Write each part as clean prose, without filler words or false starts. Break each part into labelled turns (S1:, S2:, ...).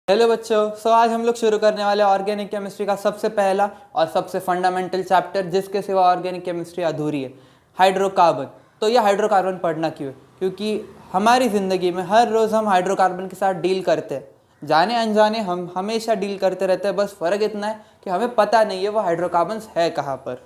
S1: Hello बच्चों, आज हम लोग शुरू करने वाले ऑर्गेनिक केमिस्ट्री का सबसे पहला और सबसे फंडामेंटल चैप्टर, जिसके सिवा ऑर्गेनिक केमिस्ट्री अधूरी है, हाइड्रोकार्बन। तो यह हाइड्रोकार्बन पढ़ना क्यों है? क्योंकि हमारी ज़िंदगी में हर रोज़ हम हाइड्रोकार्बन के साथ डील करते हैं, जाने अनजाने हम हमेशा डील करते रहते हैं। बस फ़र्क इतना है कि हमें पता नहीं है वो हाइड्रोकार्बन्स है कहाँ पर।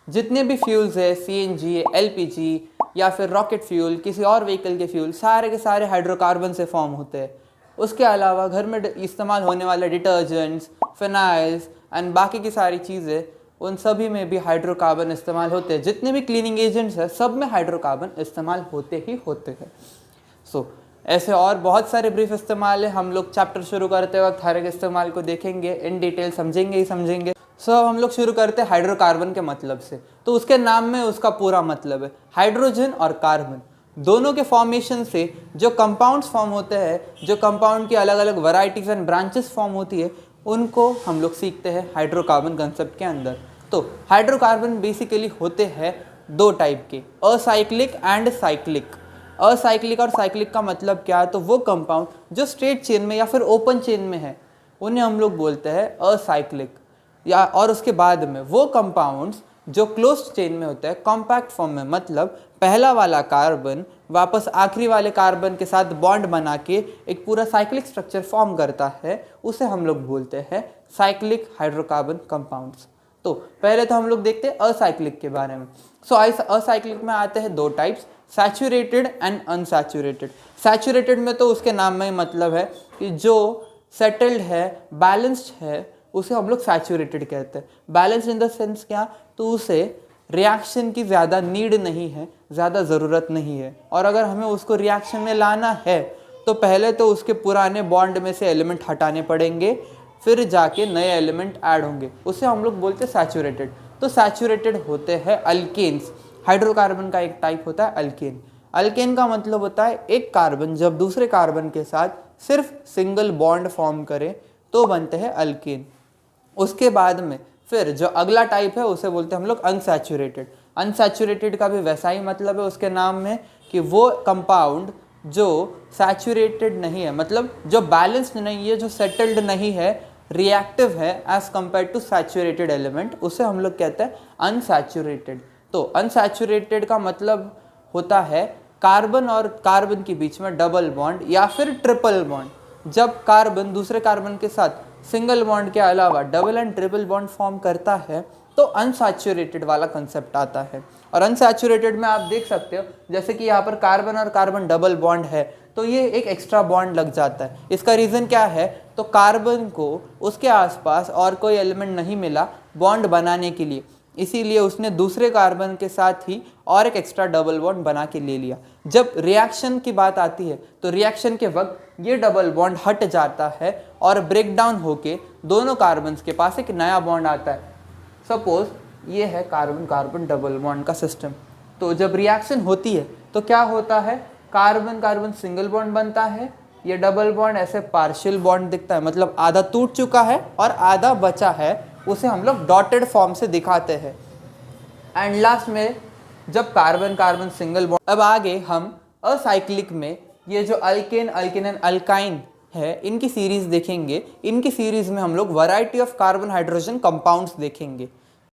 S1: जितने भी फ्यूल्स है, CNG, LPG या फिर रॉकेट फ्यूल, किसी और व्हीकल के फ्यूल, सारे के सारे हाइड्रोकार्बन से फॉर्म होते हैं। उसके अलावा घर में इस्तेमाल होने वाले डिटर्जेंट्स, फिनाइल्स एंड बाकी की सारी चीज़ें, उन सभी में भी हाइड्रोकार्बन इस्तेमाल होते हैं। जितने भी क्लीनिंग एजेंट्स हैं, सब में हाइड्रोकार्बन इस्तेमाल होते ही होते हैं। ऐसे और बहुत सारे ब्रीफ इस्तेमाल है। हम लोग चैप्टर शुरू करते वक्त हर एक इस्तेमाल को देखेंगे, इन डिटेल समझेंगे ही समझेंगे। अब हम लोग शुरू करते हैं हाइड्रोकार्बन के मतलब से। तो उसके नाम में उसका पूरा मतलब है, हाइड्रोजन और कार्बन दोनों के फॉर्मेशन से जो कंपाउंड्स फॉर्म होते हैं, जो कंपाउंड की अलग अलग वैरायटीज एंड ब्रांचेस फॉर्म होती है, उनको हम लोग सीखते हैं हाइड्रोकार्बन कंसेप्ट के अंदर। तो हाइड्रोकार्बन बेसिकली होते हैं दो टाइप के, असाइक्लिक एंड साइक्लिक। असाइक्लिक और साइक्लिक का मतलब क्या है? तो वो कंपाउंड जो स्ट्रेट चेन में या फिर ओपन चेन में है, उन्हें हम लोग बोलते हैं असाइक्लिक। या और उसके बाद में वो कंपाउंड्स जो क्लोज्ड चेन में होते हैं, कॉम्पैक्ट फॉर्म में, मतलब पहला वाला कार्बन वापस आखिरी वाले कार्बन के साथ बॉन्ड बना के एक पूरा साइक्लिक स्ट्रक्चर फॉर्म करता है, उसे हम लोग बोलते हैं साइक्लिक हाइड्रोकार्बन कंपाउंड्स। तो पहले तो हम लोग देखते हैं असाइक्लिक के बारे में। असाइक्लिक में आते हैं दो types, saturated and unsaturated. Saturated में तो उसके नाम में ही मतलब है कि जो सेटल्ड है, बैलेंस्ड है, उसे हम लोग सैचुरेटेड कहते हैं। बैलेंस इन द सेंस क्या? तो उसे रिएक्शन की ज़्यादा नीड नहीं है, ज़्यादा ज़रूरत नहीं है, और अगर हमें उसको रिएक्शन में लाना है तो पहले तो उसके पुराने बॉन्ड में से एलिमेंट हटाने पड़ेंगे, फिर जाके नए एलिमेंट ऐड होंगे, उसे हम लोग बोलते हैं सैचुरेटेड। तो सैचुरेटेड होते हैं अल्केन्स। हाइड्रोकार्बन का एक टाइप होता है अल्केन। अल्केन का मतलब होता है एक कार्बन जब दूसरे कार्बन के साथ सिर्फ सिंगल बॉन्ड फॉर्म करे तो बनते हैं अल्केन। उसके बाद में फिर जो अगला टाइप है उसे बोलते हैं हम लोग अनसैचुरेटेड। अनसैचुरेटेड का भी वैसा ही मतलब है उसके नाम में कि वो कंपाउंड जो सैचुरेटेड नहीं है, मतलब जो बैलेंस्ड नहीं है, जो सेटल्ड नहीं है, रिएक्टिव है as compare to saturated element, उसे हम लोग कहते हैं अनसैचुरेटेड। तो अनसैचुरेटेड का मतलब होता है कार्बन और कार्बन के बीच में डबल बॉन्ड या फिर ट्रिपल बॉन्ड। जब कार्बन दूसरे कार्बन के साथ सिंगल बॉन्ड के अलावा double and triple bond form करता है तो अनसैचुरेटेड वाला कंसेप्ट आता है। और अनसैचुरेटेड में आप देख सकते हो, जैसे कि यहाँ पर कार्बन और कार्बन डबल बॉन्ड है तो ये एक एक्स्ट्रा बॉन्ड लग जाता है। इसका रीज़न क्या है? तो कार्बन को उसके आसपास और कोई एलिमेंट नहीं मिला बॉन्ड बनाने के लिए, इसीलिए उसने दूसरे कार्बन के साथ ही और एक एक्स्ट्रा डबल बॉन्ड बना के ले लिया। जब रिएक्शन की बात आती है तो रिएक्शन के वक्त ये डबल बॉन्ड हट जाता है और ब्रेक डाउन होके दोनों कार्बन्स के पास एक नया बॉन्ड आता है। सपोज ये है कार्बन कार्बन डबल बॉन्ड का सिस्टम। तो जब रिएक्शन होती है तो क्या होता है? कार्बन कार्बन सिंगल बॉन्ड बनता है, ये डबल बॉन्ड ऐसे पार्शियल बॉन्ड दिखता है, मतलब आधा टूट चुका है और आधा बचा है, उसे हम लोग डॉटेड फॉर्म से दिखाते हैं। एंड लास्ट में जब कार्बन कार्बन सिंगल बॉन्ड। अब आगे हम असाइक्लिक में ये जो अल्केन, अल्केन एंड अल्काइन है, इनकी सीरीज देखेंगे। इनकी सीरीज में हम लोग variety of carbon hydrogen compounds देखेंगे।